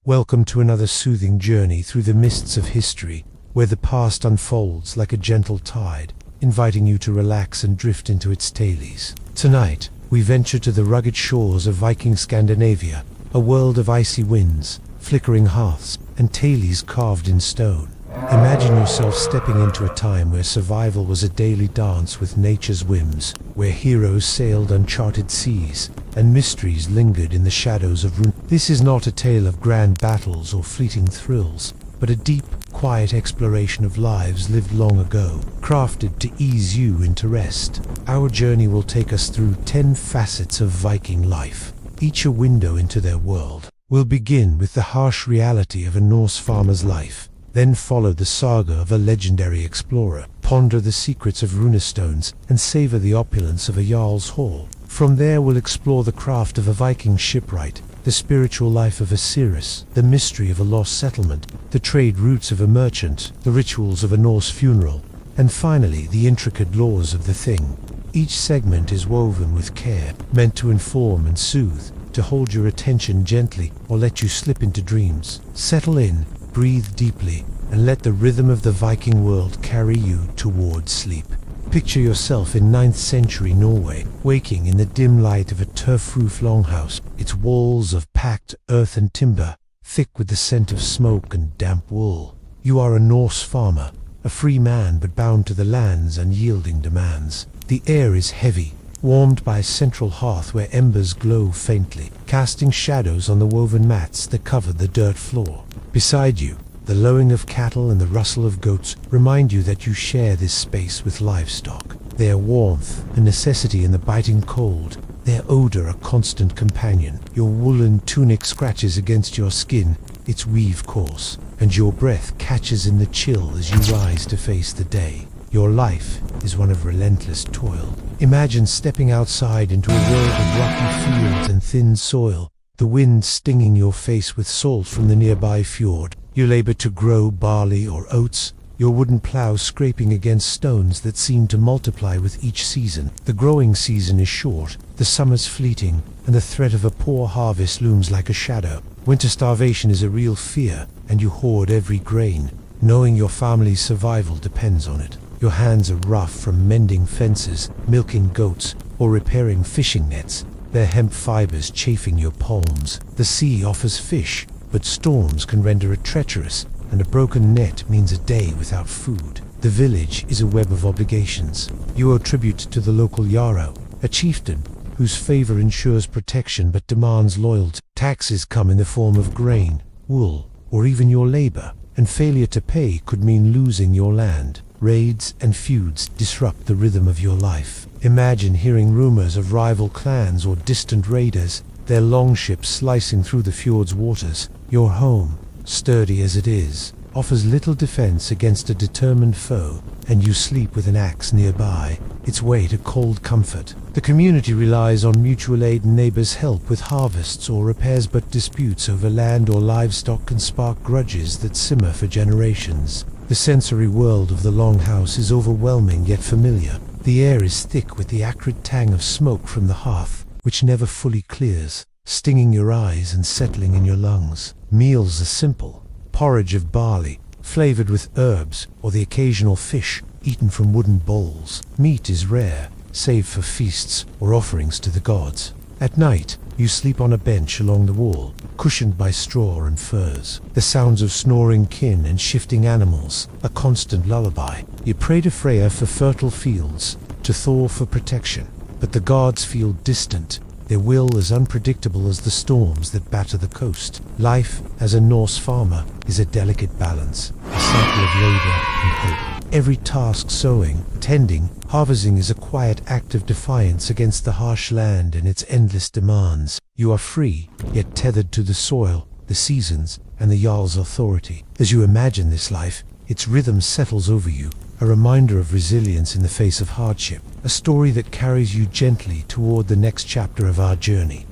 Welcome to another soothing journey through the mists of history, where the past unfolds like a gentle tide, inviting you to relax and drift into its tailies. Tonight, we venture to the rugged shores of Viking Scandinavia, a world of icy winds, flickering hearths, and tailies carved in stone. Imagine yourself stepping into a time where survival was a daily dance with nature's whims, where heroes sailed uncharted seas, and mysteries lingered in the shadows of ruin. This is not a tale of grand battles or fleeting thrills, but a deep, quiet exploration of lives lived long ago, crafted to ease you into rest. Our journey will take us through 10 facets of Viking life, each a window into their world. We'll begin with the harsh reality of a Norse farmer's life, then follow the saga of a legendary explorer, ponder the secrets of runestones, and savor the opulence of a Jarl's hall. From there we'll explore the craft of a Viking shipwright, the spiritual life of a seeress, the mystery of a lost settlement, the trade routes of a merchant, the rituals of a Norse funeral, and finally the intricate laws of the Thing. Each segment is woven with care, meant to inform and soothe, to hold your attention gently or let you slip into dreams. Settle in, breathe deeply, and let the rhythm of the Viking world carry you towards sleep. Picture yourself in 9th century Norway, waking in the dim light of a turf-roof longhouse, its walls of packed earth and timber, thick with the scent of smoke and damp wool. You are a Norse farmer, a free man but bound to the land's unyielding demands. The air is heavy, warmed by a central hearth where embers glow faintly, casting shadows on the woven mats that cover the dirt floor. Beside you, the lowing of cattle and the rustle of goats remind you that you share this space with livestock. Their warmth, a necessity in the biting cold, their odor a constant companion. Your woolen tunic scratches against your skin, its weave coarse, and your breath catches in the chill as you rise to face the day. Your life is one of relentless toil. Imagine stepping outside into a world of rocky fields and thin soil, the wind stinging your face with salt from the nearby fjord. You labor to grow barley or oats, your wooden plow scraping against stones that seem to multiply with each season. The growing season is short, the summer's fleeting, and the threat of a poor harvest looms like a shadow. Winter starvation is a real fear, and you hoard every grain, knowing your family's survival depends on it. Your hands are rough from mending fences, milking goats, or repairing fishing nets, their hemp fibers chafing your palms. The sea offers fish, but storms can render it treacherous, and a broken net means a day without food. The village is a web of obligations. You owe tribute to the local Jarl, a chieftain whose favor ensures protection but demands loyalty. Taxes come in the form of grain, wool, or even your labor, and failure to pay could mean losing your land. Raids and feuds disrupt the rhythm of your life. Imagine hearing rumors of rival clans or distant raiders, their longships slicing through the fjord's waters. Your home, sturdy as it is, offers little defense against a determined foe, and you sleep with an axe nearby, its weight a cold comfort. The community relies on mutual aid and neighbors' help with harvests or repairs, but disputes over land or livestock can spark grudges that simmer for generations. The sensory world of the longhouse is overwhelming yet familiar. The air is thick with the acrid tang of smoke from the hearth, which never fully clears, stinging your eyes and settling in your lungs. Meals are simple: porridge of barley, flavored with herbs, or the occasional fish, eaten from wooden bowls. Meat is rare, save for feasts or offerings to the gods. At night, you sleep on a bench along the wall, cushioned by straw and furs. The sounds of snoring kin and shifting animals, a constant lullaby. You pray to Freya for fertile fields, to Thor for protection, but the gods feel distant, their will as unpredictable as the storms that batter the coast. Life as a Norse farmer is a delicate balance, a cycle of labor and hope. Every task, sowing, tending, harvesting, is a quiet act of defiance against the harsh land and its endless demands. You are free, yet tethered to the soil, the seasons, and the Jarl's authority. As you imagine this life, its rhythm settles over you, a reminder of resilience in the face of hardship, a story that carries you gently toward the next chapter of our journey.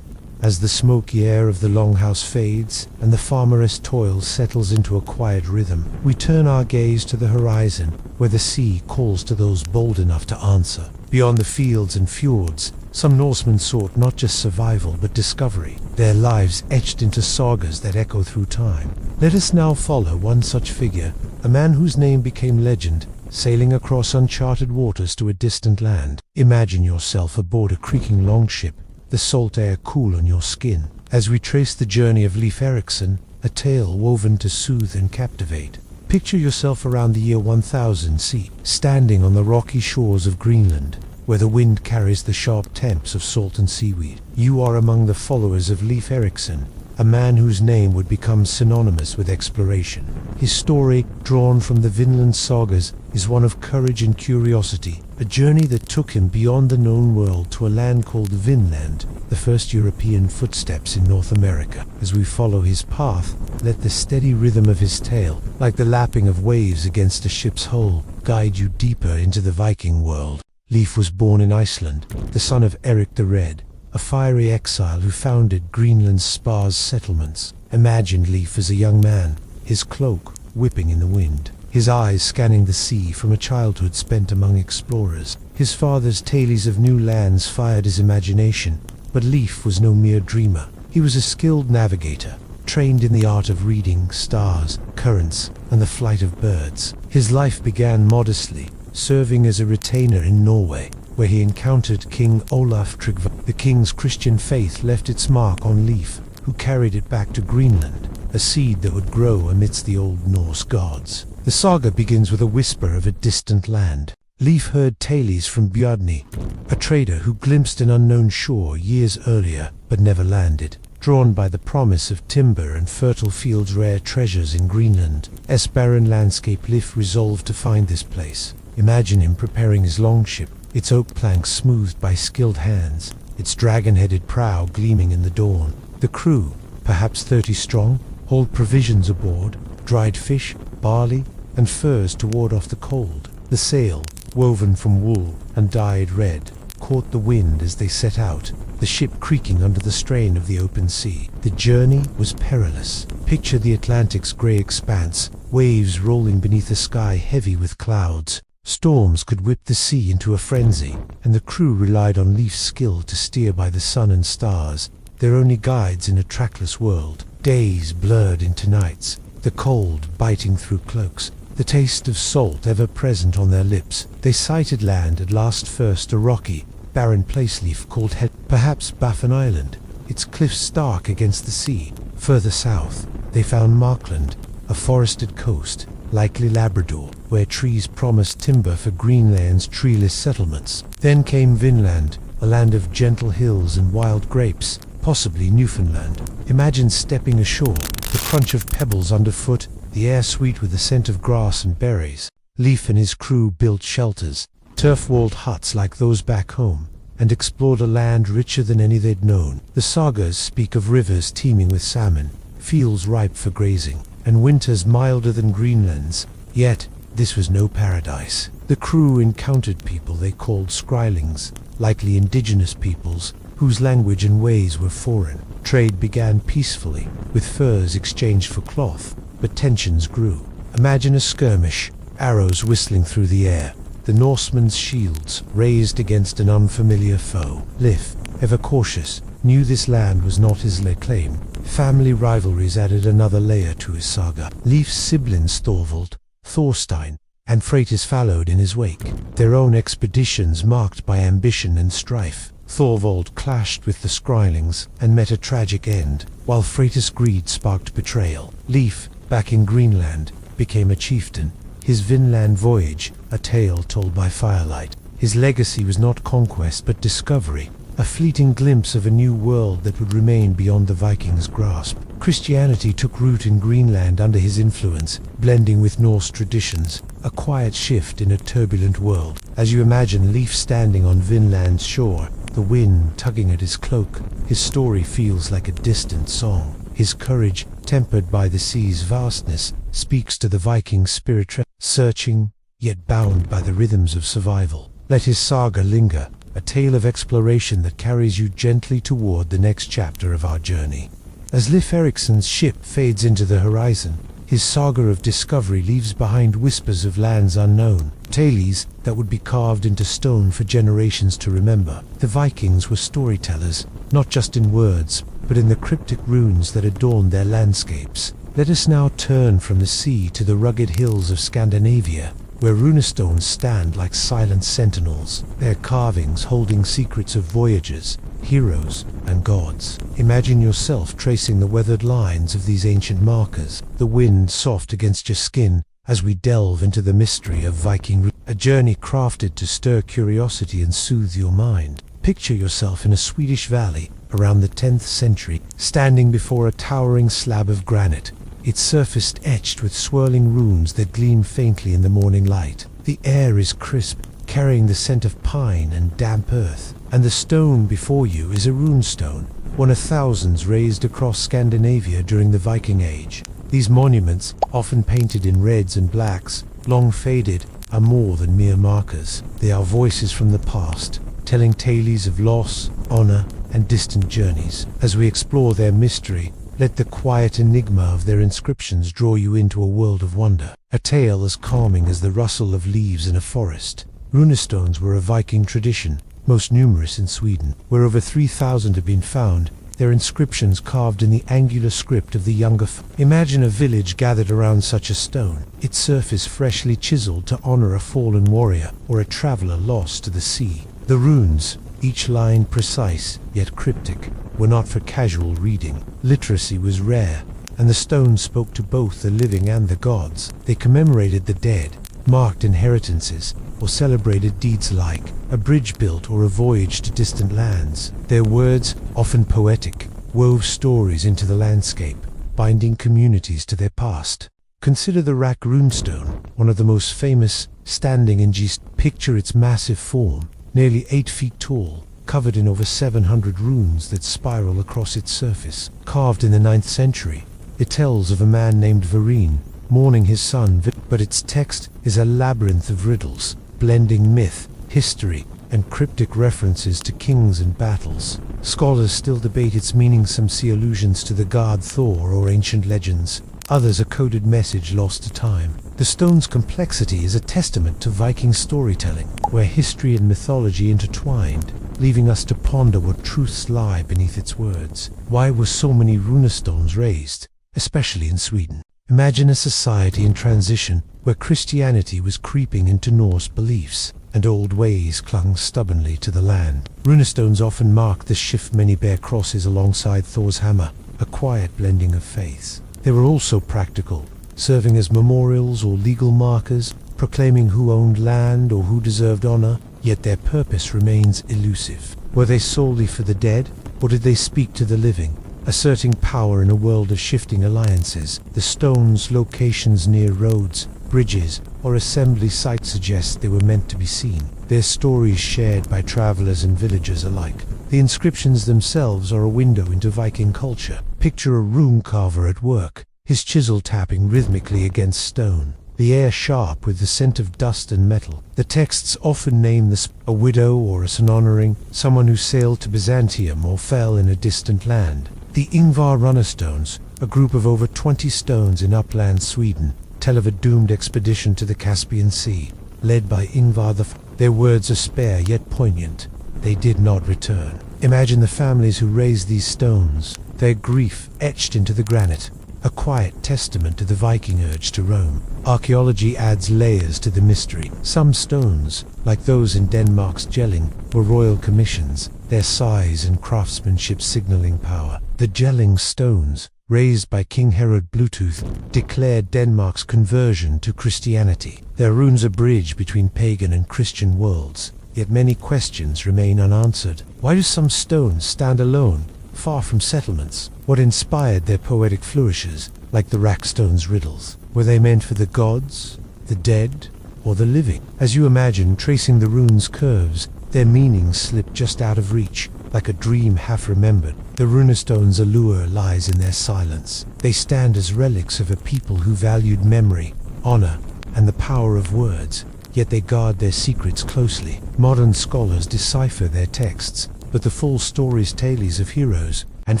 As the smoky air of the longhouse fades and the farmeress toil settles into a quiet rhythm, we turn our gaze to the horizon, where the sea calls to those bold enough to answer. Beyond the fields and fjords, Some Norsemen sought not just survival but discovery, their lives etched into sagas that echo through time. Let us now follow one such figure, a man whose name became legend, sailing across uncharted waters to a distant land. Imagine yourself aboard a creaking longship, the salt air cool on your skin, as we trace the journey of Leif Erikson, a tale woven to soothe and captivate. Picture yourself around the year 1000 CE, standing on the rocky shores of Greenland, where the wind carries the sharp temps of salt and seaweed. You are among the followers of Leif Erikson, a man whose name would become synonymous with exploration. His story, drawn from the Vinland sagas, is one of courage and curiosity, a journey that took him beyond the known world to a land called Vinland, the first European footsteps in North America. As we follow his path, let the steady rhythm of his tale, like the lapping of waves against a ship's hull, guide you deeper into the Viking world. Leif was born in Iceland, the son of Eric the Red, a fiery exile who founded Greenland's sparse settlements. Imagine Leif as a young man, his cloak whipping in the wind, his eyes scanning the sea from a childhood spent among explorers. His father's tales of new lands fired his imagination, but Leif was no mere dreamer. He was a skilled navigator, trained in the art of reading stars, currents, and the flight of birds. His life began modestly, serving as a retainer in Norway, where he encountered King Olaf Tryggvason. The king's Christian faith left its mark on Leif, who carried it back to Greenland, a seed that would grow amidst the Old Norse gods. The saga begins with a whisper of a distant land. Leif heard tales from Bjarni, a trader who glimpsed an unknown shore years earlier but never landed. Drawn by the promise of timber and fertile fields, rare treasures in Greenland, barren landscape, Leif resolved to find this place. Imagine him preparing his longship, its oak planks smoothed by skilled hands, its dragon-headed prow gleaming in the dawn. The crew, perhaps 30 strong, hauled provisions aboard, dried fish, barley, and furs to ward off the cold. The sail, woven from wool and dyed red, caught the wind as they set out, the ship creaking under the strain of the open sea. The journey was perilous. Picture the Atlantic's grey expanse, waves rolling beneath a sky heavy with clouds. Storms could whip the sea into a frenzy, and the crew relied on Leif's skill to steer by the sun and stars, their only guides in a trackless world. Days blurred into nights, the cold biting through cloaks, the taste of salt ever present on their lips. They sighted land at last, first a rocky, barren place Leif called perhaps Baffin Island, its cliffs stark against the sea. Further south, they found Markland, a forested coast, likely Labrador, where trees promised timber for Greenland's treeless settlements. Then came Vinland, a land of gentle hills and wild grapes, possibly Newfoundland. Imagine stepping ashore, the crunch of pebbles underfoot, the air sweet with the scent of grass and berries. Leif and his crew built shelters, turf-walled huts like those back home, and explored a land richer than any they'd known. The sagas speak of rivers teeming with salmon, fields ripe for grazing, and winters milder than Greenland's. Yet, this was no paradise. The crew encountered people they called Skrylings, likely indigenous peoples, whose language and ways were foreign. Trade began peacefully, with furs exchanged for cloth, but tensions grew. Imagine a skirmish, arrows whistling through the air, the Norsemen's shields raised against an unfamiliar foe. Leif, ever cautious, knew this land was not his claim. Family rivalries added another layer to his saga. Leif's siblings Thorvald, Thorstein, and Freydis followed in his wake, their own expeditions marked by ambition and strife. Thorvald clashed with the Skrylings and met a tragic end, while Freydis' greed sparked betrayal. Leif, back in Greenland, became a chieftain, his Vinland voyage a tale told by firelight. His legacy was not conquest but discovery, a fleeting glimpse of a new world that would remain beyond the Vikings' grasp. Christianity took root in Greenland under his influence, blending with Norse traditions, a quiet shift in a turbulent world. As you imagine Leif standing on Vinland's shore, the wind tugging at his cloak, his story feels like a distant song. His courage, tempered by the sea's vastness, speaks to the Viking spirit, searching, yet bound by the rhythms of survival. Let his saga linger, a tale of exploration that carries you gently toward the next chapter of our journey. As Leif Erikson's ship fades into the horizon, His saga of discovery leaves behind whispers of lands unknown, tales that would be carved into stone for generations to remember. The Vikings were storytellers, not just in words, but in the cryptic runes that adorned their landscapes. Let us now turn from the sea to the rugged hills of Scandinavia, where runestones stand like silent sentinels, their carvings holding secrets of voyagers, heroes, and gods. Imagine yourself tracing the weathered lines of these ancient markers, the wind soft against your skin as we delve into the mystery of Viking, a journey crafted to stir curiosity and soothe your mind. Picture yourself in a Swedish valley around the 10th century, standing before a towering slab of granite, its surface etched with swirling runes that gleam faintly in the morning light. The air is crisp, carrying the scent of pine and damp earth, and the stone before you is a runestone, one of thousands raised across Scandinavia during the Viking Age. These monuments, often painted in reds and blacks, long faded, are more than mere markers. They are voices from the past, telling tales of loss, honor, and distant journeys. As we explore their mystery, let the quiet enigma of their inscriptions draw you into a world of wonder, a tale as calming as the rustle of leaves in a forest. Runestones were a Viking tradition, most numerous in Sweden, where over 3,000 have been found, their inscriptions carved in the angular script of the younger Imagine a village gathered around such a stone, its surface freshly chiseled to honor a fallen warrior or a traveler lost to the sea. The runes, each line precise yet cryptic, were not for casual reading. Literacy was rare, and the stones spoke to both the living and the gods. They commemorated the dead, marked inheritances, or celebrated deeds like a bridge built or a voyage to distant lands. Their words, often poetic, wove stories into the landscape, binding communities to their past. Consider the Rack runestone, one of the most famous, standing in Gist. Picture its massive form, nearly 8 feet tall, covered in over 700 runes that spiral across its surface. Carved in the 9th century, it tells of a man named Varine, mourning his son, but its text is a labyrinth of riddles, blending myth, history, and cryptic references to kings and battles. Scholars still debate its meaning. Some see allusions to the god Thor or ancient legends, others a coded message lost to time. The stone's complexity is a testament to Viking storytelling, where history and mythology intertwined, leaving us to ponder what truths lie beneath its words. Why were so many runestones raised, especially in Sweden? Imagine a society in transition where Christianity was creeping into Norse beliefs, and old ways clung stubbornly to the land. Runestones often mark this shift. Many bear crosses alongside Thor's hammer, a quiet blending of faiths. They were also practical, serving as memorials or legal markers, proclaiming who owned land or who deserved honor, yet their purpose remains elusive. Were they solely for the dead, or did they speak to the living, asserting power in a world of shifting alliances? The stones' locations near roads, bridges, or assembly sites suggest they were meant to be seen, their stories shared by travelers and villagers alike. The inscriptions themselves are a window into Viking culture. Picture a rune carver at work, his chisel tapping rhythmically against stone, the air sharp with the scent of dust and metal. The texts often name a widow or a son honoring someone who sailed to Byzantium or fell in a distant land. The Ingvar runestones, a group of over 20 stones in upland Sweden, tell of a doomed expedition to the Caspian Sea, led by Ingvar Their words are spare yet poignant. They did not return. Imagine the families who raised these stones, their grief etched into the granite, a quiet testament to the Viking urge to roam. Archaeology adds layers to the mystery. Some stones, like those in Denmark's Jelling, were royal commissions, their size and craftsmanship signaling power. The Jelling stones, raised by King Harald Bluetooth, declared Denmark's conversion to Christianity. Their runes a bridge between pagan and Christian worlds, yet many questions remain unanswered. Why do some stones stand alone, far from settlements? What inspired their poetic flourishes, like the Rackstone's riddles? Were they meant for the gods, the dead, or the living? As you imagine tracing the runes' curves, their meanings slip just out of reach, like a dream half remembered. The runestones' allure lies in their silence. They stand as relics of a people who valued memory, honor, and the power of words, yet they guard their secrets closely. Modern scholars decipher their texts, but the full stories, tales of heroes, and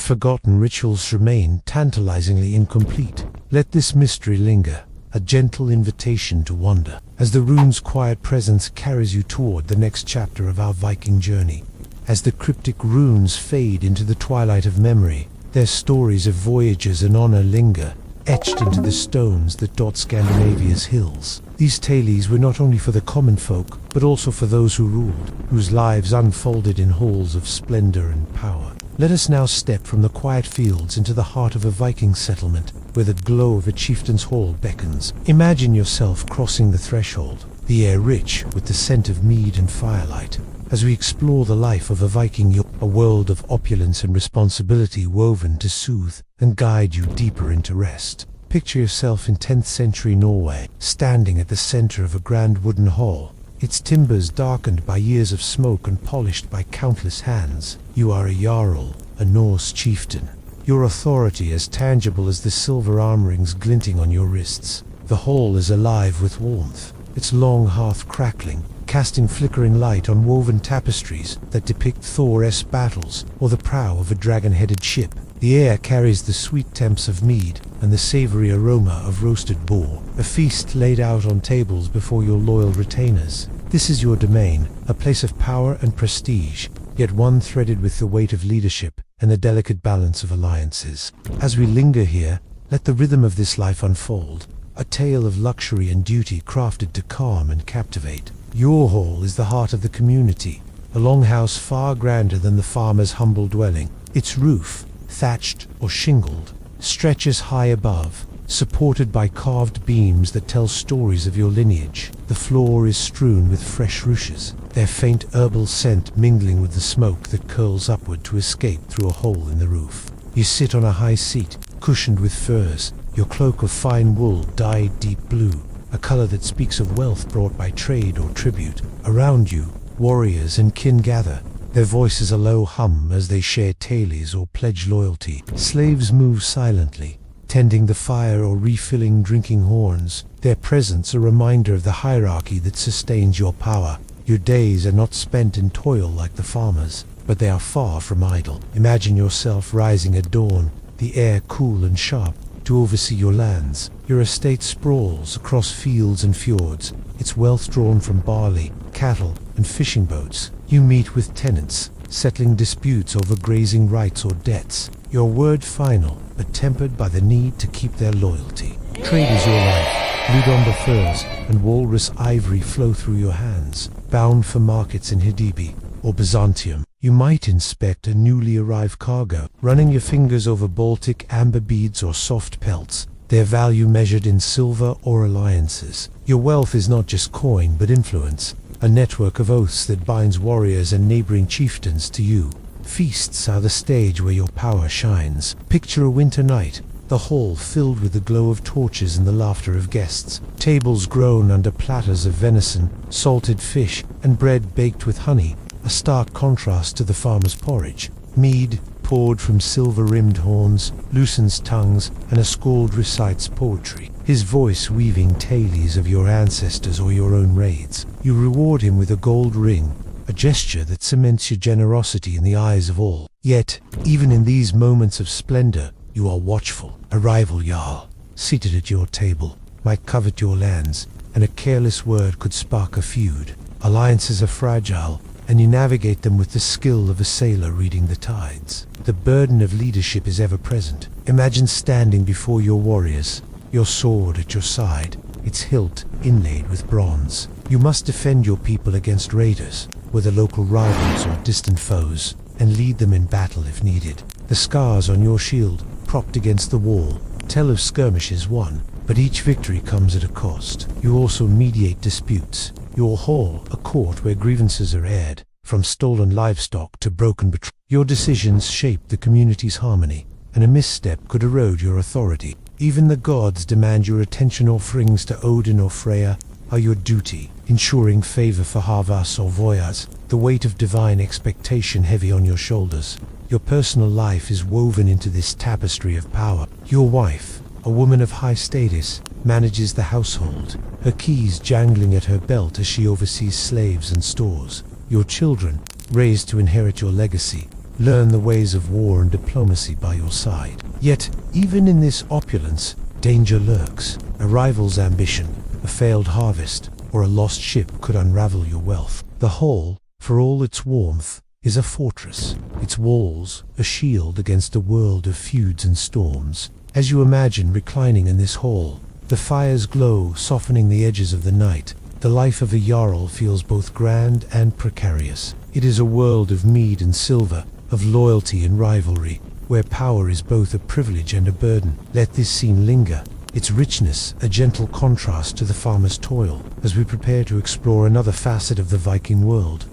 forgotten rituals remain tantalizingly incomplete. Let this mystery linger, a gentle invitation to wander, as the rune's quiet presence carries you toward the next chapter of our Viking journey. As the cryptic runes fade into the twilight of memory, their stories of voyages and honor linger, etched into the stones that dot Scandinavia's hills. These tales were not only for the common folk, but also for those who ruled, whose lives unfolded in halls of splendor and power. Let us now step from the quiet fields into the heart of a Viking settlement, where the glow of a chieftain's hall beckons. Imagine yourself crossing the threshold, the air rich with the scent of mead and firelight. As we explore the life of a Viking, a world of opulence and responsibility woven to soothe and guide you deeper into rest. Picture yourself in 10th century Norway, standing at the center of a grand wooden hall, its timbers darkened by years of smoke and polished by countless hands. You are a jarl, a Norse chieftain, your authority as tangible as the silver arm rings glinting on your wrists. The hall is alive with warmth, its long hearth crackling, casting flickering light on woven tapestries that depict Thor's battles or the prow of a dragon-headed ship. The air carries the sweet temps of mead and the savory aroma of roasted boar, a feast laid out on tables before your loyal retainers. This is your domain, a place of power and prestige, yet one threaded with the weight of leadership and the delicate balance of alliances. As we linger here, let the rhythm of this life unfold, a tale of luxury and duty crafted to calm and captivate. Your hall is the heart of the community, a longhouse far grander than the farmer's humble dwelling. Its roof, thatched or shingled, stretches high above, supported by carved beams that tell stories of your lineage. The floor is strewn with fresh rushes, their faint herbal scent mingling with the smoke that curls upward to escape through a hole in the roof. You sit on a high seat, cushioned with furs, your cloak of fine wool dyed deep blue, a color that speaks of wealth brought by trade or tribute. Around you, warriors and kin gather, their voices a low hum as they share tales or pledge loyalty. Slaves move silently, tending the fire or refilling drinking horns, their presence a reminder of the hierarchy that sustains your power. Your days are not spent in toil like the farmers, but they are far from idle. Imagine yourself rising at dawn, the air cool and sharp, to oversee your lands. Your estate sprawls across fields and fjords, its wealth drawn from barley, cattle, and fishing boats. You meet with tenants, settling disputes over grazing rights or debts, your word final, but tempered by the need to keep their loyalty. Trade is your life. Ludumba furs and walrus ivory flow through your hands, bound for markets in Hidibi or Byzantium. You might inspect a newly arrived cargo, running your fingers over Baltic amber beads or soft pelts, their value measured in silver or alliances. Your wealth is not just coin but influence, a network of oaths that binds warriors and neighboring chieftains to you. Feasts are the stage where your power shines. Picture a winter night, the hall filled with the glow of torches and the laughter of guests, tables grown under platters of venison, salted fish, and bread baked with honey, a stark contrast to the farmer's porridge. Mead, poured from silver-rimmed horns, loosens tongues, and a skald recites poetry, his voice weaving tales of your ancestors or your own raids. You reward him with a gold ring, a gesture that cements your generosity in the eyes of all. Yet, even in these moments of splendor, you are watchful. A rival jarl, seated at your table, might covet your lands, and a careless word could spark a feud. Alliances are fragile, and you navigate them with the skill of a sailor reading the tides. The burden of leadership is ever present. Imagine standing before your warriors, your sword at your side, its hilt inlaid with bronze. You must defend your people against raiders, whether local rivals or distant foes, and lead them in battle if needed. The scars on your shield, propped against the wall, tell of skirmishes won, but each victory comes at a cost. You also mediate disputes. Your hall, a court where grievances are aired, from stolen livestock to broken betrayal. Your decisions shape the community's harmony, and a misstep could erode your authority. Even the gods demand your attention. Offerings to Odin or Freya are your duty, ensuring favor for Havas or Voyas, the weight of divine expectation heavy on your shoulders. Your personal life is woven into this tapestry of power. Your wife, a woman of high status, manages the household, her keys jangling at her belt as she oversees slaves and stores. Your children, raised to inherit your legacy, learn the ways of war and diplomacy by your side. Yet, even in this opulence, Danger lurks. A rival's ambition, a failed harvest, or a lost ship could unravel your wealth. The hull, for all its warmth, is a fortress, its walls a shield against a world of feuds and storms. As you imagine reclining in this hall, the fires glow, softening the edges of the night. The life of a Jarl feels both grand and precarious. It is a world of mead and silver, of loyalty and rivalry, where power is both a privilege and a burden. Let this scene linger, its richness a gentle contrast to the farmer's toil, as we prepare to explore another facet of the Viking world.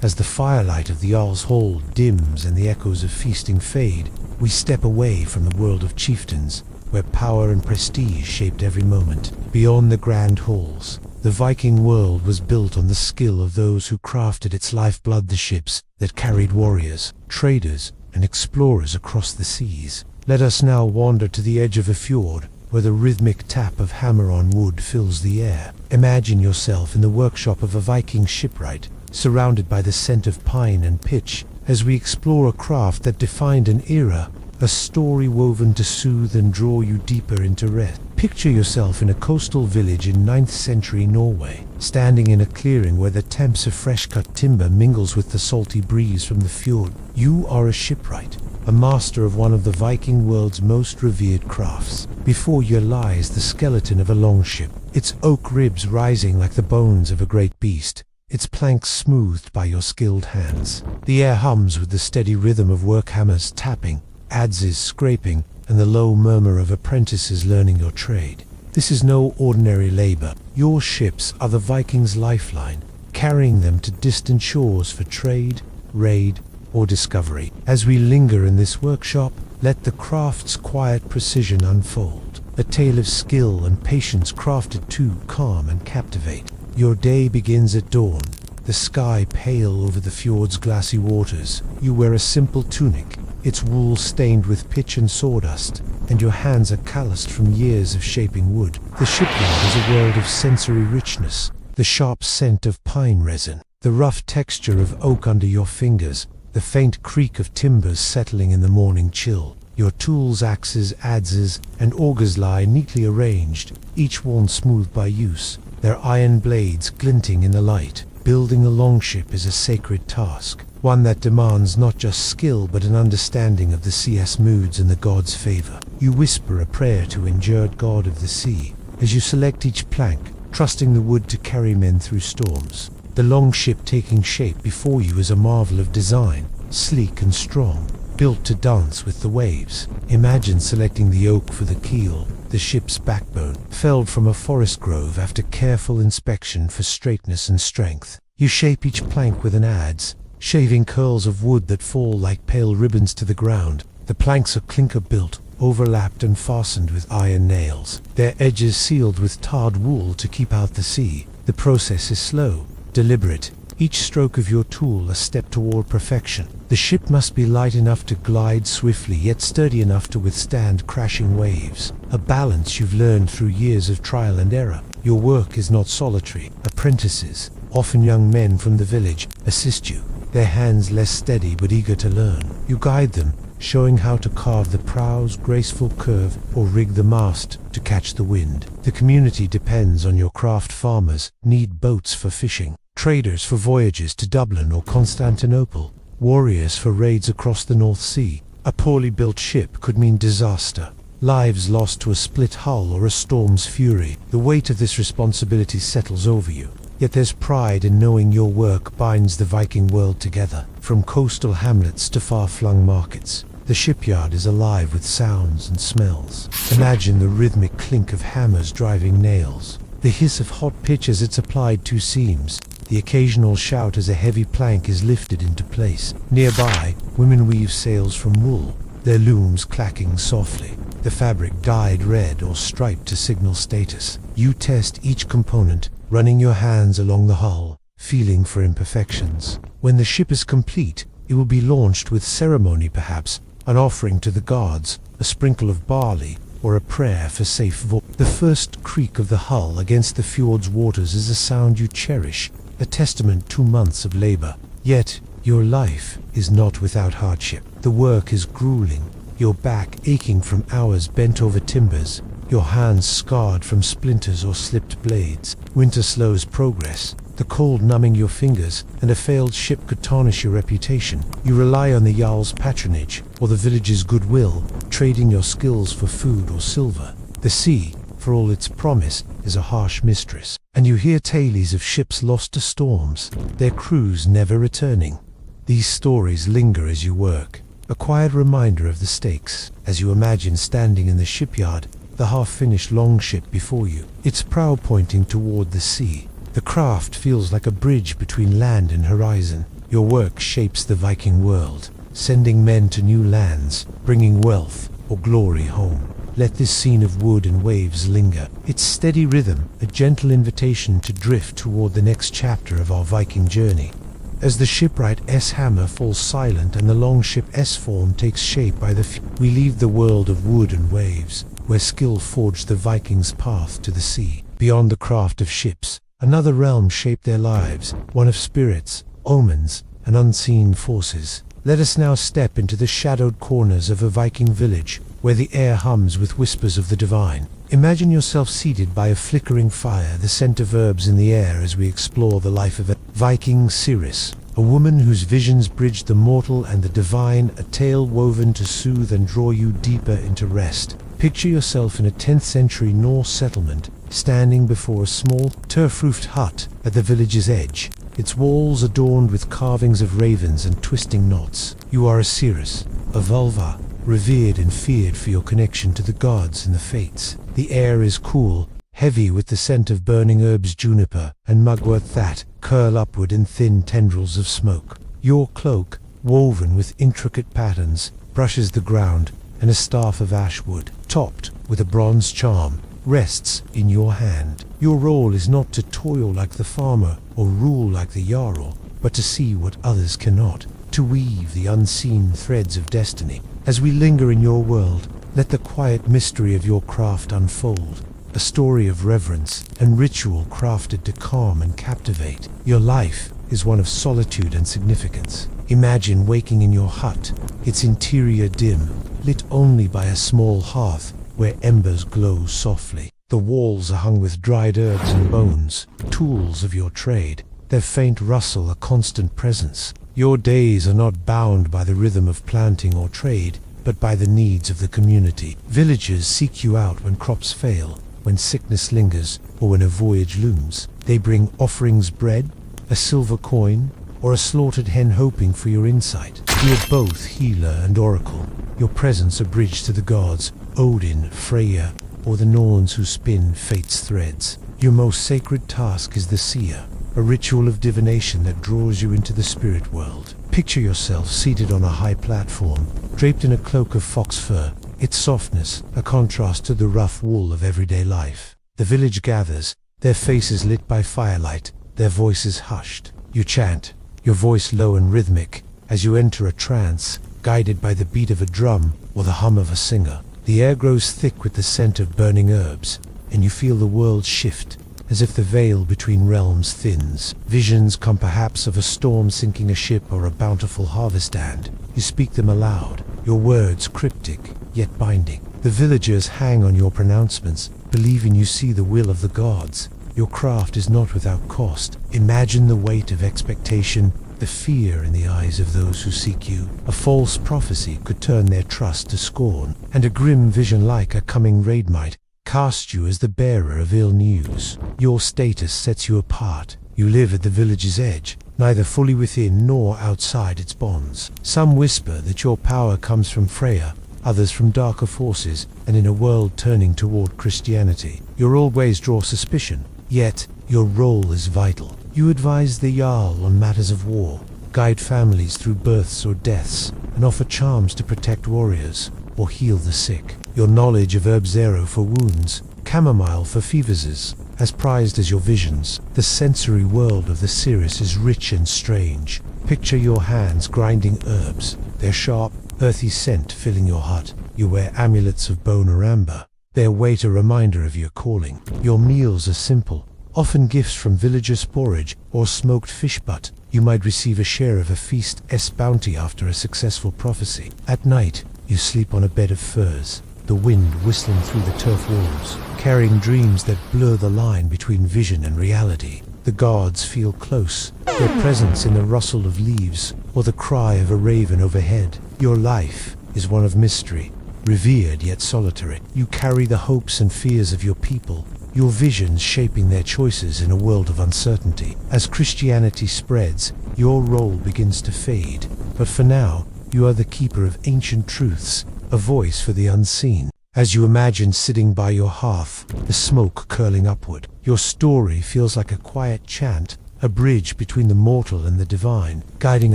As the firelight of the Jarl's hall dims and the echoes of feasting fade, we step away from the world of chieftains, where power and prestige shaped every moment. Beyond the grand halls, the Viking world was built on the skill of those who crafted its lifeblood, the ships that carried warriors, traders, and explorers across the seas. Let us now wander to the edge of a fjord, where the rhythmic tap of hammer on wood fills the air. Imagine yourself in the workshop of a Viking shipwright, surrounded by the scent of pine and pitch, as we explore a craft that defined an era, a story woven to soothe and draw you deeper into rest. Picture yourself in a coastal village in 9th century Norway, standing in a clearing where the temps of fresh-cut timber mingles with the salty breeze from the fjord. You are a shipwright, a master of one of the Viking world's most revered crafts. Before you lies the skeleton of a longship, its oak ribs rising like the bones of a great beast, its planks smoothed by your skilled hands. The air hums with the steady rhythm of work hammers tapping, adzes scraping, and the low murmur of apprentices learning your trade. This is no ordinary labor. Your ships are the Vikings' lifeline, carrying them to distant shores for trade, raid, or discovery. As we linger in this workshop, let the craft's quiet precision unfold, a tale of skill and patience crafted to calm and captivate. Your day begins at dawn, the sky pale over the fjord's glassy waters. You wear a simple tunic, its wool stained with pitch and sawdust, and your hands are calloused from years of shaping wood. The shipyard is a world of sensory richness, the sharp scent of pine resin, the rough texture of oak under your fingers, the faint creak of timbers settling in the morning chill. Your tools, axes, adzes, and augers lie neatly arranged, each worn smooth by use, their iron blades glinting in the light. Building a longship is a sacred task, one that demands not just skill but an understanding of the sea's moods and the god's favor. You whisper a prayer to endured god of the sea as you select each plank, trusting the wood to carry men through storms. The longship taking shape before you is a marvel of design, sleek and strong, built to dance with the waves. Imagine selecting the oak for the keel, the ship's backbone, felled from a forest grove after careful inspection for straightness and strength. You shape each plank with an adze, shaving curls of wood that fall like pale ribbons to the ground. The planks are clinker-built, overlapped and fastened with iron nails, their edges sealed with tarred wool to keep out the sea. The process is slow, deliberate, each stroke of your tool a step toward perfection. The ship must be light enough to glide swiftly, yet sturdy enough to withstand crashing waves, a balance you've learned through years of trial and error. Your work is not solitary. Apprentices, often young men from the village, assist you, their hands less steady but eager to learn. You guide them, showing how to carve the prow's graceful curve or rig the mast to catch the wind. The community depends on your craft. Farmers need boats for fishing, traders for voyages to Dublin or Constantinople, warriors for raids across the North Sea. A poorly built ship could mean disaster, lives lost to a split hull or a storm's fury. The weight of this responsibility settles over you. Yet there's pride in knowing your work binds the Viking world together. From coastal hamlets to far-flung markets, the shipyard is alive with sounds and smells. Imagine the rhythmic clink of hammers driving nails, the hiss of hot pitch as it's applied to seams, the occasional shout as a heavy plank is lifted into place. Nearby, women weave sails from wool, their looms clacking softly, the fabric dyed red or striped to signal status. You test each component, running your hands along the hull, feeling for imperfections. When the ship is complete, it will be launched with ceremony, perhaps an offering to the gods, a sprinkle of barley, or a prayer for safe voyage. The first creak of the hull against the fjord's waters is a sound you cherish, a testament to months of labor. Yet, your life is not without hardship. The work is grueling, your back aching from hours bent over timbers, your hands scarred from splinters or slipped blades. Winter slows progress, the cold numbing your fingers, and a failed ship could tarnish your reputation. You rely on the Jarl's patronage or the village's goodwill, trading your skills for food or silver. The sea, for all its promise, is a harsh mistress, and you hear tales of ships lost to storms, their crews never returning. These stories linger as you work, a quiet reminder of the stakes, as you imagine standing in the shipyard, the half-finished longship before you, its prow pointing toward the sea. The craft feels like a bridge between land and horizon. Your work shapes the Viking world, sending men to new lands, bringing wealth or glory home. Let this scene of wood and waves linger, its steady rhythm a gentle invitation to drift toward the next chapter of our Viking journey. As the shipwright S-hammer falls silent and the longship S-form takes shape by the we leave the world of wood and waves, where skill forged the Vikings' path to the sea. Beyond the craft of ships, another realm shaped their lives, one of spirits, omens, and unseen forces. Let us now step into the shadowed corners of a Viking village, where the air hums with whispers of the divine. Imagine yourself seated by a flickering fire, the scent of herbs in the air as we explore the life of a Viking Circe, a woman whose visions bridge the mortal and the divine, a tale woven to soothe and draw you deeper into rest. Picture yourself in a 10th century Norse settlement, standing before a small, turf-roofed hut at the village's edge, its walls adorned with carvings of ravens and twisting knots. You are a Circe, a vulva, revered and feared for your connection to the gods and the fates. The air is cool, heavy with the scent of burning herbs, juniper and mugwort that curl upward in thin tendrils of smoke. Your cloak, woven with intricate patterns, brushes the ground, and a staff of ash wood, topped with a bronze charm, rests in your hand. Your role is not to toil like the farmer or rule like the Jarl, but to see what others cannot, to weave the unseen threads of destiny. As we linger in your world, let the quiet mystery of your craft unfold, a story of reverence and ritual crafted to calm and captivate. Your life is one of solitude and significance. Imagine waking in your hut, its interior dim, lit only by a small hearth where embers glow softly. The walls are hung with dried herbs and bones, tools of your trade, their faint rustle a constant presence. Your days are not bound by the rhythm of planting or trade, but by the needs of the community. Villagers seek you out when crops fail, when sickness lingers, or when a voyage looms. They bring offerings, bread, a silver coin, or a slaughtered hen hoping for your insight. You are both healer and oracle, your presence a bridge to the gods, Odin, Freya, or the Norns who spin fate's threads. Your most sacred task is the seer, a ritual of divination that draws you into the spirit world. Picture yourself seated on a high platform, draped in a cloak of fox fur, its softness a contrast to the rough wool of everyday life. The village gathers, their faces lit by firelight, their voices hushed. You chant, your voice low and rhythmic, as you enter a trance, guided by the beat of a drum or the hum of a singer. The air grows thick with the scent of burning herbs, and you feel the world shift, as if the veil between realms thins. Visions come perhaps of a storm sinking a ship or a bountiful harvest stand. You speak them aloud, your words cryptic, yet binding. The villagers hang on your pronouncements, believing you see the will of the gods. Your craft is not without cost. Imagine the weight of expectation, the fear in the eyes of those who seek you. A false prophecy could turn their trust to scorn, and a grim vision like a coming raid might cast you as the bearer of ill news. Your status sets you apart. You live at the village's edge, neither fully within nor outside its bonds. Some whisper that your power comes from Freya, others from darker forces, and in a world turning toward Christianity. Your old ways draw suspicion, yet your role is vital. You advise the Jarl on matters of war, guide families through births or deaths, and offer charms to protect warriors or heal the sick. Your knowledge of herb zero for wounds, chamomile for fevers, as prized as your visions. The sensory world of the Circe is rich and strange. Picture your hands grinding herbs, their sharp, earthy scent filling your hut. You wear amulets of bone or amber, their weight a reminder of your calling. Your meals are simple, often gifts from villagers' porridge or smoked fish butt. You might receive a share of a feast's bounty after a successful prophecy. At night, you sleep on a bed of furs, the wind whistling through the turf walls, carrying dreams that blur the line between vision and reality. The guards feel close, their presence in the rustle of leaves or the cry of a raven overhead. Your life is one of mystery, revered yet solitary. You carry the hopes and fears of your people, your visions shaping their choices in a world of uncertainty. As Christianity spreads, your role begins to fade, but for now, you are the keeper of ancient truths, a voice for the unseen. As you imagine sitting by your hearth, the smoke curling upward, your story feels like a quiet chant, a bridge between the mortal and the divine, guiding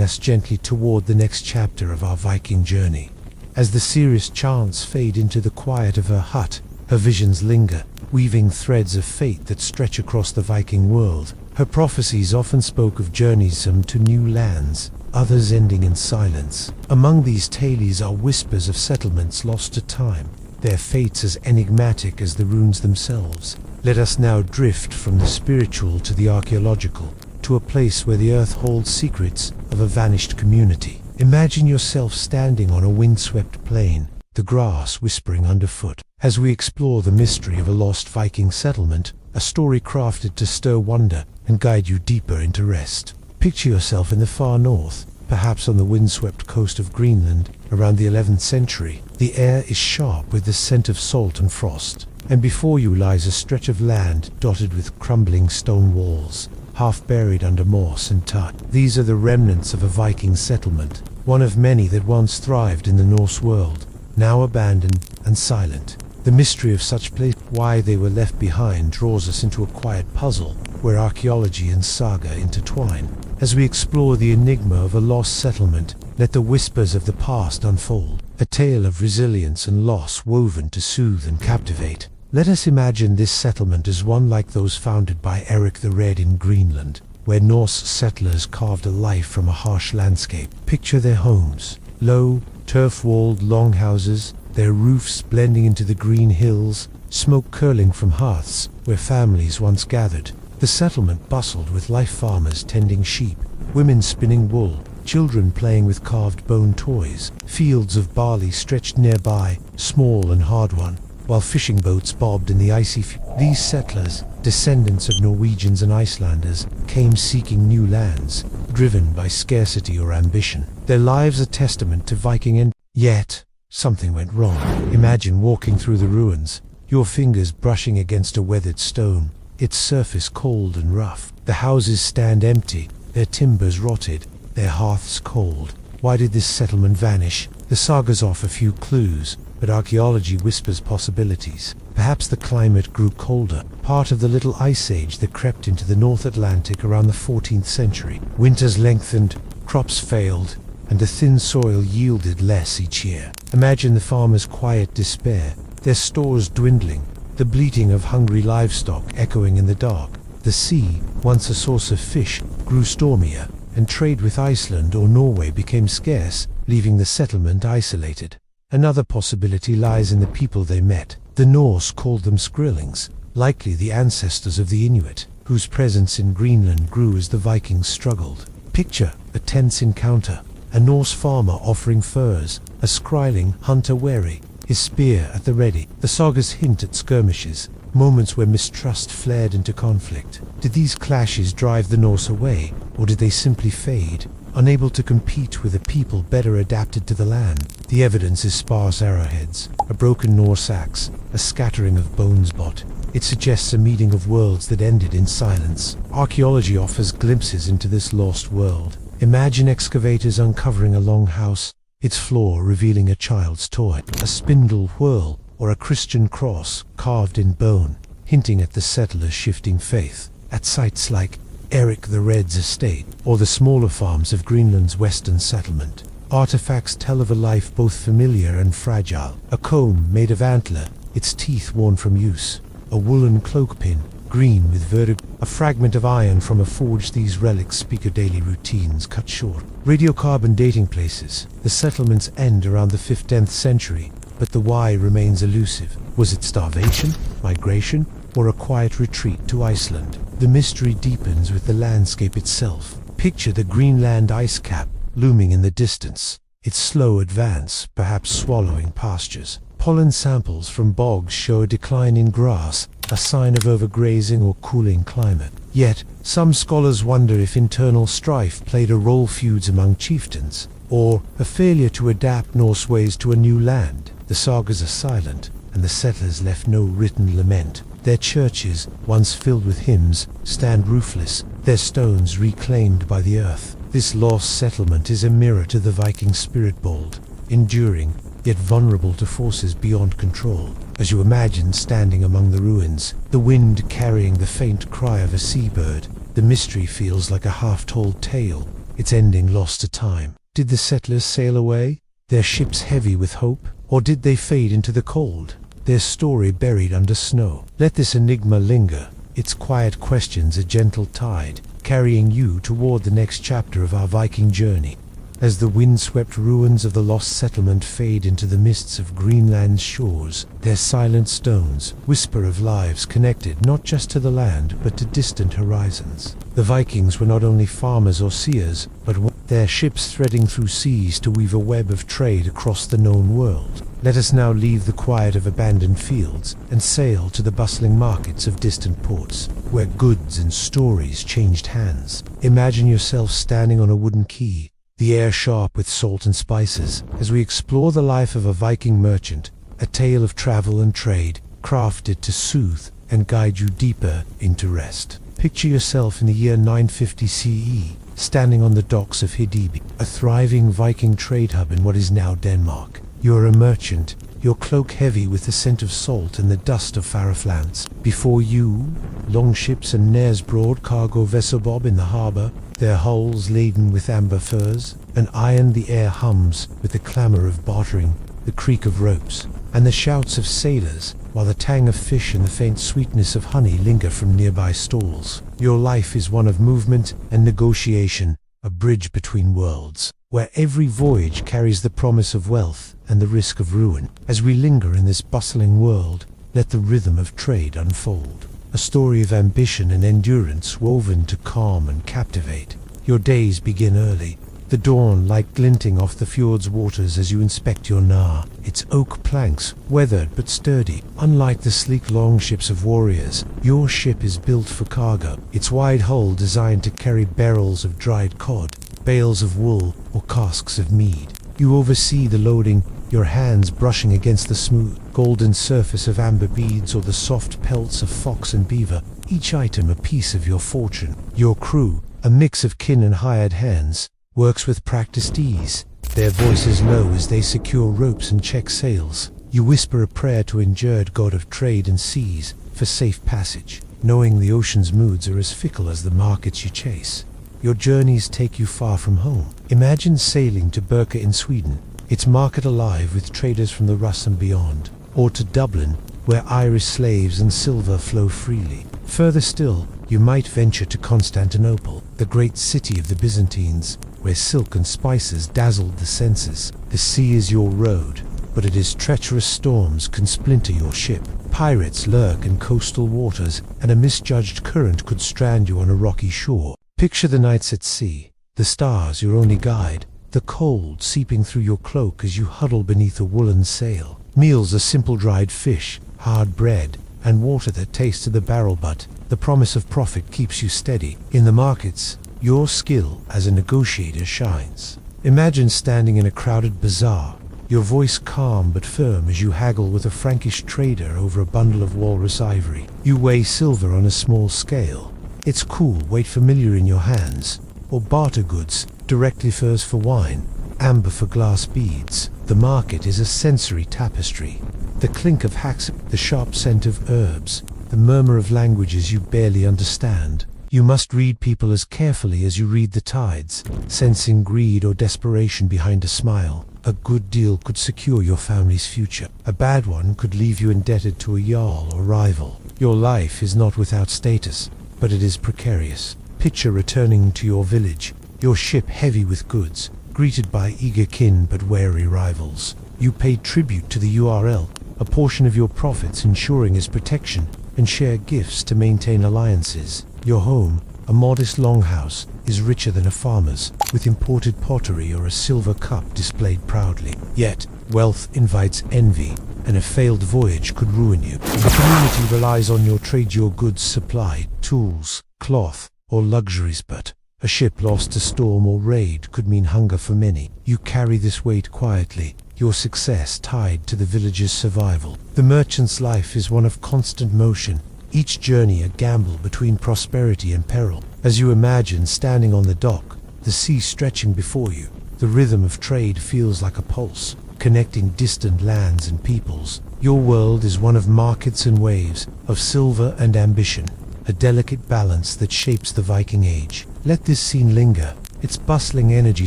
us gently toward the next chapter of our Viking journey. As the serious chants fade into the quiet of her hut, her visions linger, weaving threads of fate that stretch across the Viking world. Her prophecies often spoke of journeys to new lands, others ending in silence. Among these tales are whispers of settlements lost to time, their fates as enigmatic as the runes themselves. Let us now drift from the spiritual to the archaeological, to a place where the earth holds secrets of a vanished community. Imagine yourself standing on a windswept plain, the grass whispering underfoot. As we explore the mystery of a lost Viking settlement, a story crafted to stir wonder and guide you deeper into rest. Picture yourself in the far north, perhaps on the windswept coast of Greenland around the 11th century. The air is sharp with the scent of salt and frost, and before you lies a stretch of land dotted with crumbling stone walls, half buried under moss and tut. These are the remnants of a Viking settlement, one of many that once thrived in the Norse world, now abandoned and silent. The mystery of such places, why they were left behind, draws us into a quiet puzzle where archaeology and saga intertwine. As we explore the enigma of a lost settlement, let the whispers of the past unfold, a tale of resilience and loss woven to soothe and captivate. Let us imagine this settlement as one like those founded by Eric the Red in Greenland, where Norse settlers carved a life from a harsh landscape. Picture their homes, low, turf-walled longhouses, their roofs blending into the green hills, smoke curling from hearths where families once gathered. The settlement bustled with life, farmers tending sheep, women spinning wool, children playing with carved bone toys. Fields of barley stretched nearby, small and hard-won, while fishing boats bobbed in the icy These settlers, descendants of Norwegians and Icelanders, came seeking new lands, driven by scarcity or ambition. Their lives a testament to Viking Yet, something went wrong. Imagine walking through the ruins, your fingers brushing against a weathered stone, its surface cold and rough. The houses stand empty, their timbers rotted, their hearths cold. Why did this settlement vanish? The sagas offer few clues, but archaeology whispers possibilities. Perhaps the climate grew colder, part of the little ice age that crept into the North Atlantic around the 14th century. Winters lengthened, crops failed, and the thin soil yielded less each year. Imagine the farmers' quiet despair, their stores dwindling, the bleating of hungry livestock echoing in the dark. The sea, once a source of fish, grew stormier, and trade with Iceland or Norway became scarce, leaving the settlement isolated. Another possibility lies in the people they met. The Norse called them Skrillings, likely the ancestors of the Inuit, whose presence in Greenland grew as the Vikings struggled. Picture a tense encounter, a Norse farmer offering furs, a Skrýling hunter wary, his spear at the ready. The sagas hint at skirmishes, moments where mistrust flared into conflict. Did these clashes drive the Norse away, or did they simply fade, unable to compete with a people better adapted to the land? The evidence is sparse arrowheads, a broken Norse axe, a scattering of bones bot. It suggests a meeting of worlds that ended in silence. Archaeology offers glimpses into this lost world. Imagine excavators uncovering a longhouse, its floor revealing a child's toy, a spindle whorl, or a Christian cross carved in bone, hinting at the settlers' shifting faith. At sites like Eric the Red's estate, or the smaller farms of Greenland's western settlement, artifacts tell of a life both familiar and fragile. A comb made of antler, its teeth worn from use, a woolen cloak pin, green with verdigris, a fragment of iron from a forge. These relics speak of daily routines cut short. Radiocarbon dating places. The settlements end around the 5th-10th century, but the why remains elusive. Was it starvation, migration, or a quiet retreat to Iceland? The mystery deepens with the landscape itself. Picture the Greenland ice cap looming in the distance, its slow advance perhaps swallowing pastures. Pollen samples from bogs show a decline in grass, a sign of overgrazing or cooling climate. Yet, some scholars wonder if internal strife played a role, feuds among chieftains, or a failure to adapt Norse ways to a new land. The sagas are silent, and the settlers left no written lament. Their churches, once filled with hymns, stand roofless, their stones reclaimed by the earth. This lost settlement is a mirror to the Viking spirit, bold, enduring, yet vulnerable to forces beyond control. As you imagine standing among the ruins, the wind carrying the faint cry of a seabird, the mystery feels like a half-told tale, its ending lost to time. Did the settlers sail away, their ships heavy with hope, or did they fade into the cold, their story buried under snow? Let this enigma linger, its quiet questions a gentle tide, carrying you toward the next chapter of our Viking journey. As the wind-swept ruins of the lost settlement fade into the mists of Greenland's shores, their silent stones whisper of lives connected not just to the land but to distant horizons. The Vikings were not only farmers or seers, but their ships threading through seas to weave a web of trade across the known world. Let us now leave the quiet of abandoned fields and sail to the bustling markets of distant ports, where goods and stories changed hands. Imagine yourself standing on a wooden quay, the air sharp with salt and spices, as we explore the life of a Viking merchant, a tale of travel and trade, crafted to soothe and guide you deeper into rest. Picture yourself in the year 950 CE, standing on the docks of Hidibi, a thriving Viking trade hub in what is now Denmark. You are a merchant, your cloak heavy with the scent of salt and the dust of Faraflans. Before you, long ships and Nares broad cargo vessel bob in the harbor, their hulls laden with amber furs, and iron the air hums with the clamor of bartering, the creak of ropes, and the shouts of sailors, while the tang of fish and the faint sweetness of honey linger from nearby stalls. Your life is one of movement and negotiation, a bridge between worlds, where every voyage carries the promise of wealth and the risk of ruin. As we linger in this bustling world, let the rhythm of trade unfold, a story of ambition and endurance woven to calm and captivate. Your days begin early, the dawn light glinting off the fjord's waters as you inspect your Nar, its oak planks weathered but sturdy. Unlike the sleek longships of warriors, your ship is built for cargo, its wide hull designed to carry barrels of dried cod, bales of wool, or casks of mead. You oversee the loading, your hands brushing against the smooth, golden surface of amber beads or the soft pelts of fox and beaver, each item a piece of your fortune. Your crew, a mix of kin and hired hands, works with practiced ease, their voices low as they secure ropes and check sails. You whisper a prayer to endured god of trade and seas for safe passage, knowing the ocean's moods are as fickle as the markets you chase. Your journeys take you far from home. Imagine sailing to Birka in Sweden, its market alive with traders from the Russ and beyond, or to Dublin, where Irish slaves and silver flow freely. Further still, you might venture to Constantinople, the great city of the Byzantines, where silk and spices dazzled the senses. The sea is your road, but its treacherous storms can splinter your ship. Pirates lurk in coastal waters, and a misjudged current could strand you on a rocky shore. Picture the nights at sea, the stars your only guide, the cold seeping through your cloak as you huddle beneath a woolen sail. Meals are simple dried fish, hard bread, and water that tastes to the barrel butt. The promise of profit keeps you steady. In the markets, your skill as a negotiator shines. Imagine standing in a crowded bazaar, your voice calm but firm as you haggle with a Frankish trader over a bundle of walrus ivory. You weigh silver on a small scale, its cool weight familiar in your hands, or barter goods, directly furs for wine, amber for glass beads. The market is a sensory tapestry. The clink of hacks, the sharp scent of herbs, the murmur of languages you barely understand. You must read people as carefully as you read the tides, sensing greed or desperation behind a smile. A good deal could secure your family's future. A bad one could leave you indebted to a jarl or rival. Your life is not without status, but it is precarious. Picture returning to your village, your ship heavy with goods, greeted by eager kin but wary rivals. You pay tribute to the URL, a portion of your profits ensuring his protection, and share gifts to maintain alliances. Your home, a modest longhouse, is richer than a farmer's, with imported pottery or a silver cup displayed proudly. Yet, wealth invites envy. and a failed voyage could ruin you. The community relies on your trade, your goods supply, tools, cloth, or luxuries, but a ship lost to storm or raid could mean hunger for many. You carry this weight quietly, your success tied to the village's survival. The merchant's life is one of constant motion, each journey a gamble between prosperity and peril. As you imagine standing on the dock, the sea stretching before you, the rhythm of trade feels like a pulse, connecting distant lands and peoples. Your world is one of markets and waves, of silver and ambition, a delicate balance that shapes the Viking Age. Let this scene linger, its bustling energy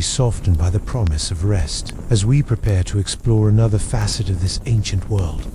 softened by the promise of rest, as we prepare to explore another facet of this ancient world.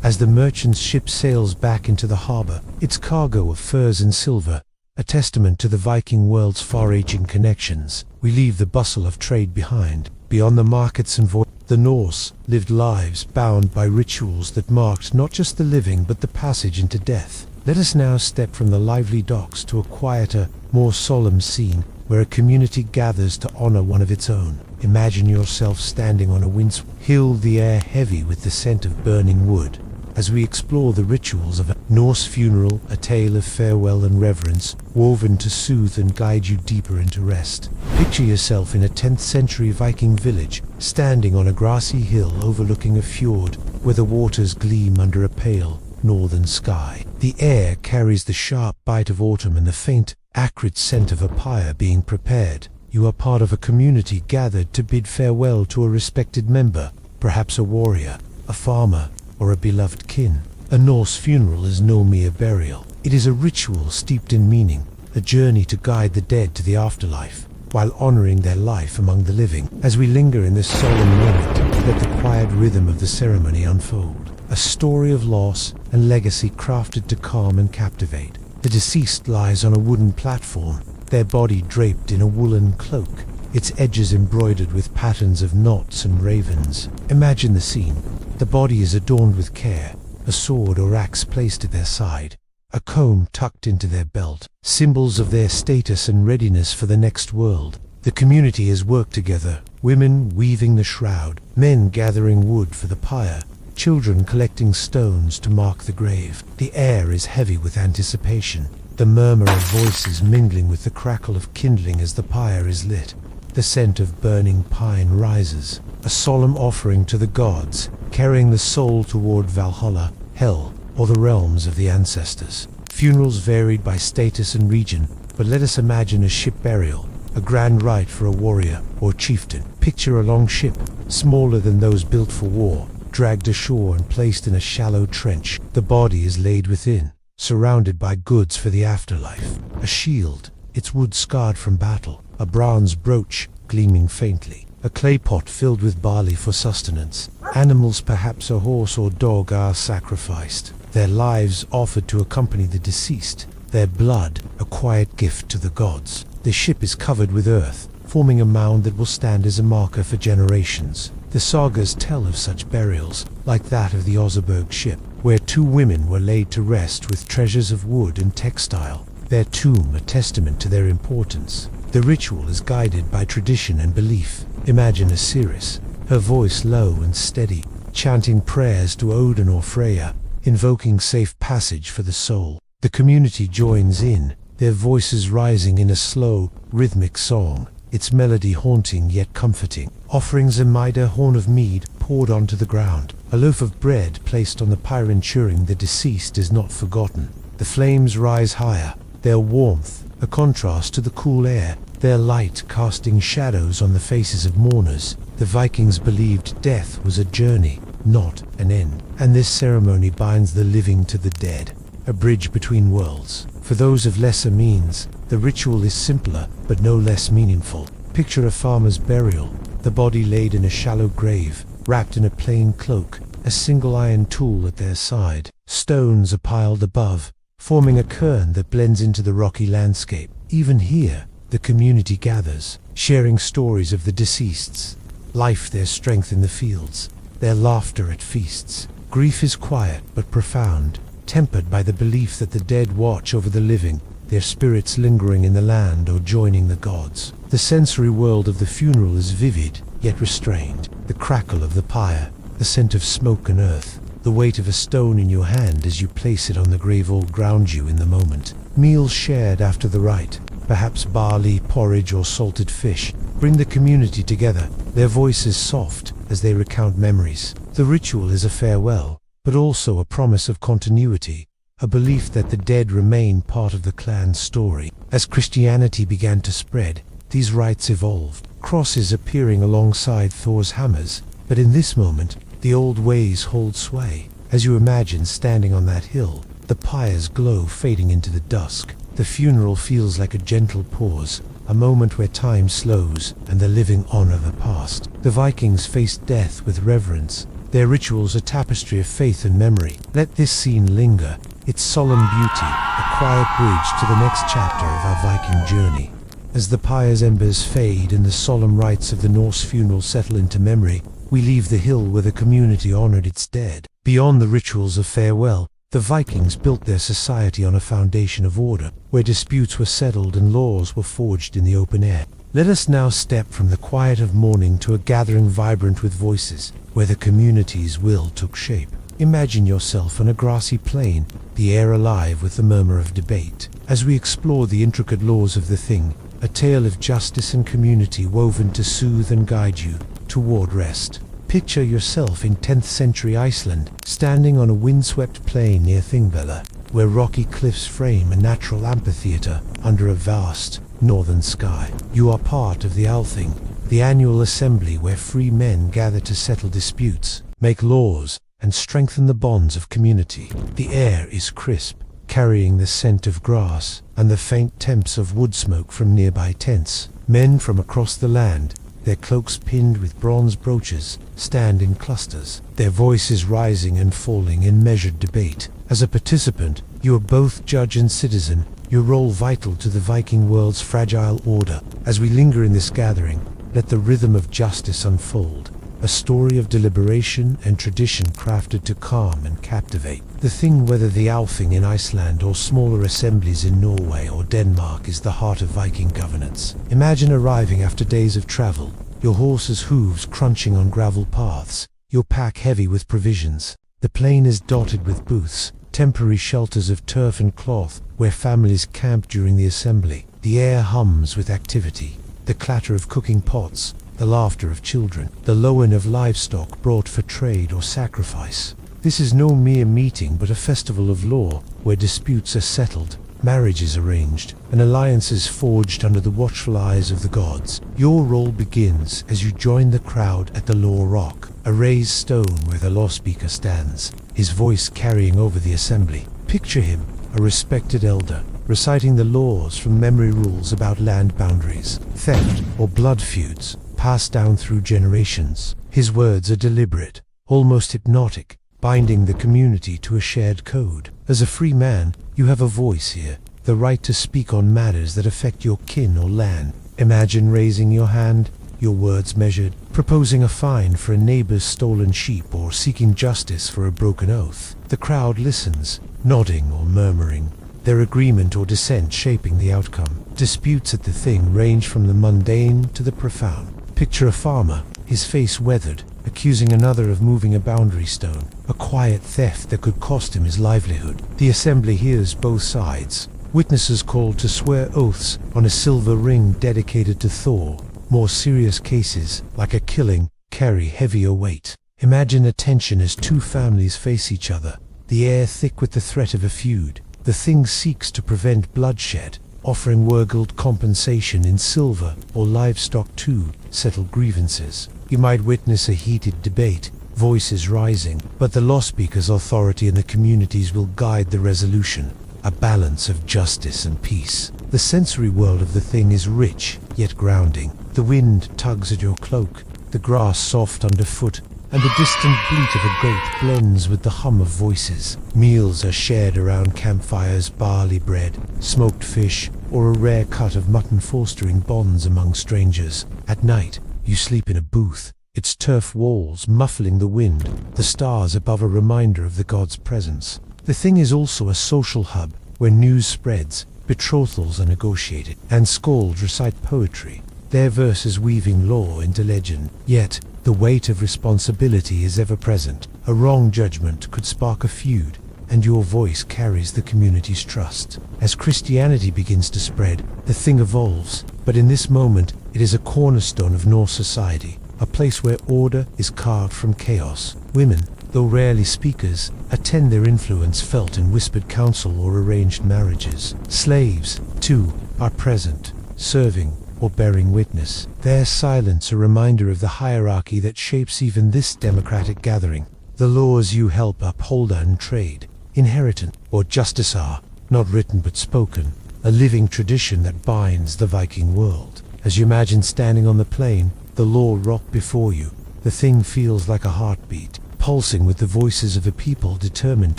As the merchant's ship sails back into the harbor, its cargo of furs and silver, a testament to the Viking world's far-reaching connections, we leave the bustle of trade behind. Beyond the markets and the Norse lived lives bound by rituals that marked not just the living but the passage into death. Let us now step from the lively docks to a quieter, more solemn scene where a community gathers to honor one of its own. Imagine yourself standing on a windswept hill, the air heavy with the scent of burning wood. As we explore the rituals of a Norse funeral, a tale of farewell and reverence, woven to soothe and guide you deeper into rest. Picture yourself in a 10th century Viking village, standing on a grassy hill overlooking a fjord where the waters gleam under a pale, northern sky. The air carries the sharp bite of autumn and the faint, acrid scent of a pyre being prepared. You are part of a community gathered to bid farewell to a respected member, perhaps a warrior, a farmer, or a beloved kin. A Norse funeral is no mere burial. It is a ritual steeped in meaning, a journey to guide the dead to the afterlife, while honoring their life among the living. As we linger in this solemn moment, let the quiet rhythm of the ceremony unfold. A story of loss and legacy crafted to calm and captivate. The deceased lies on a wooden platform, their body draped in a woolen cloak, its edges embroidered with patterns of knots and ravens. Imagine the scene. The body is adorned with care, a sword or axe placed at their side, a comb tucked into their belt, symbols of their status and readiness for the next world. The community has worked together, women weaving the shroud, men gathering wood for the pyre, children collecting stones to mark the grave. The air is heavy with anticipation, the murmur of voices mingling with the crackle of kindling as the pyre is lit. The scent of burning pine rises, a solemn offering to the gods, carrying the soul toward Valhalla, hell, or the realms of the ancestors. Funerals varied by status and region, but let us imagine a ship burial, a grand rite for a warrior or chieftain. Picture a long ship, smaller than those built for war, dragged ashore and placed in a shallow trench. The body is laid within, surrounded by goods for the afterlife. A shield, its wood scarred from battle, a bronze brooch gleaming faintly, a clay pot filled with barley for sustenance. Animals, perhaps a horse or dog, are sacrificed, their lives offered to accompany the deceased, their blood a quiet gift to the gods. The ship is covered with earth, forming a mound that will stand as a marker for generations. The sagas tell of such burials, like that of the Oseberg ship, where two women were laid to rest with treasures of wood and textile, their tomb a testament to their importance. The ritual is guided by tradition and belief. Imagine Osiris, her voice low and steady, chanting prayers to Odin or Freya, invoking safe passage for the soul. The community joins in, their voices rising in a slow, rhythmic song, its melody haunting yet comforting. Offerings, a mitre horn of mead poured onto the ground, a loaf of bread placed on the pyre ensuring the deceased is not forgotten. The flames rise higher, their warmth a contrast to the cool air, their light casting shadows on the faces of mourners. The Vikings believed death was a journey, not an end, and this ceremony binds the living to the dead, a bridge between worlds. For those of lesser means, the ritual is simpler but no less meaningful. Picture a farmer's burial, the body laid in a shallow grave, wrapped in a plain cloak, a single iron tool at their side. Stones are piled above, forming a cairn that blends into the rocky landscape. Even here, the community gathers, sharing stories of the deceased's life, their strength in the fields, their laughter at feasts. Grief is quiet but profound, tempered by the belief that the dead watch over the living, their spirits lingering in the land or joining the gods. The sensory world of the funeral is vivid, yet restrained. The crackle of the pyre, the scent of smoke and earth, the weight of a stone in your hand as you place it on the grave all ground you in the moment. Meals shared after the rite, perhaps barley, porridge or salted fish, bring the community together, their voices soft as they recount memories. The ritual is a farewell, but also a promise of continuity, a belief that the dead remain part of the clan's story. As Christianity began to spread, these rites evolved, crosses appearing alongside Thor's hammers, but in this moment, the old ways hold sway. As you imagine standing on that hill, the pyre's glow fading into the dusk, the funeral feels like a gentle pause, a moment where time slows and the living honor the past. The Vikings faced death with reverence, their rituals a tapestry of faith and memory. Let this scene linger, its solemn beauty, a quiet bridge to the next chapter of our Viking journey. As the pyre's embers fade and the solemn rites of the Norse funeral settle into memory, we leave the hill where the community honored its dead. Beyond the rituals of farewell, the Vikings built their society on a foundation of order, where disputes were settled and laws were forged in the open air. Let us now step from the quiet of mourning to a gathering vibrant with voices, where the community's will took shape. Imagine yourself on a grassy plain, the air alive with the murmur of debate. As we explore the intricate laws of the thing, a tale of justice and community woven to soothe and guide you toward rest. Picture yourself in 10th century Iceland, standing on a windswept plain near Thingvellir, where rocky cliffs frame a natural amphitheater under a vast northern sky. You are part of the Althing, the annual assembly where free men gather to settle disputes, make laws, and strengthen the bonds of community. The air is crisp, carrying the scent of grass and the faint temps of wood smoke from nearby tents. Men from across the land, their cloaks pinned with bronze brooches, stand in clusters, their voices rising and falling in measured debate. As a participant, you are both judge and citizen, your role vital to the Viking world's fragile order. As we linger in this gathering, let the rhythm of justice unfold, a story of deliberation and tradition crafted to calm and captivate. The thing, whether the Althing in Iceland or smaller assemblies in Norway or Denmark, is the heart of Viking governance. Imagine arriving after days of travel, your horse's hooves crunching on gravel paths, your pack heavy with provisions. The plain is dotted with booths, temporary shelters of turf and cloth, where families camp during the assembly. The air hums with activity, the clatter of cooking pots, the laughter of children, the lowing of livestock brought for trade or sacrifice. This is no mere meeting but a festival of law, where disputes are settled, marriages arranged, and alliances forged under the watchful eyes of the gods. Your role begins as you join the crowd at the Law Rock, a raised stone where the law speaker stands, his voice carrying over the assembly. Picture him, a respected elder, reciting the laws from memory, rules about land boundaries, theft, or blood feuds, passed down through generations. His words are deliberate, almost hypnotic, binding the community to a shared code. As a free man, you have a voice here, the right to speak on matters that affect your kin or land. Imagine raising your hand, your words measured, proposing a fine for a neighbor's stolen sheep or seeking justice for a broken oath. The crowd listens, nodding or murmuring, their agreement or dissent shaping the outcome. Disputes at the thing range from the mundane to the profound. Picture a farmer, his face weathered, accusing another of moving a boundary stone, a quiet theft that could cost him his livelihood. The assembly hears both sides, witnesses called to swear oaths on a silver ring dedicated to Thor. More serious cases, like a killing, carry heavier weight. Imagine the tension as two families face each other, the air thick with the threat of a feud. The thing seeks to prevent bloodshed, offering Wurgold compensation in silver or livestock to settle grievances. You might witness a heated debate, voices rising, but the law speaker's authority in the communities will guide the resolution, a balance of justice and peace. The sensory world of the thing is rich, yet grounding. The wind tugs at your cloak, the grass soft underfoot, and the distant bleat of a goat blends with the hum of voices. Meals are shared around campfires, barley bread, smoked fish, or a rare cut of mutton fostering bonds among strangers. At night, you sleep in a booth, its turf walls muffling the wind, the stars above a reminder of the god's presence. The thing is also a social hub, where news spreads, betrothals are negotiated, and skalds recite poetry. their verses weaving lore into legend. Yet, the weight of responsibility is ever present. A wrong judgment could spark a feud, and your voice carries the community's trust. As Christianity begins to spread, the thing evolves, but in this moment, it is a cornerstone of Norse society, a place where order is carved from chaos. Women, though rarely speakers, attend their influence felt in whispered counsel or arranged marriages. Slaves, too, are present, serving or bearing witness. Their silence a reminder of the hierarchy that shapes even this democratic gathering. The laws you help uphold are untrade, inheritance, or justice are, not written but spoken, a living tradition that binds the Viking world. As you imagine standing on the plain, the law rocked before you, the thing feels like a heartbeat, pulsing with the voices of a people determined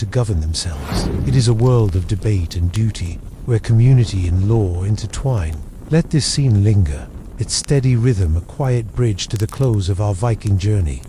to govern themselves. It is a world of debate and duty, where community and law intertwine. Let this scene linger, its steady rhythm a quiet bridge to the close of our Viking journey.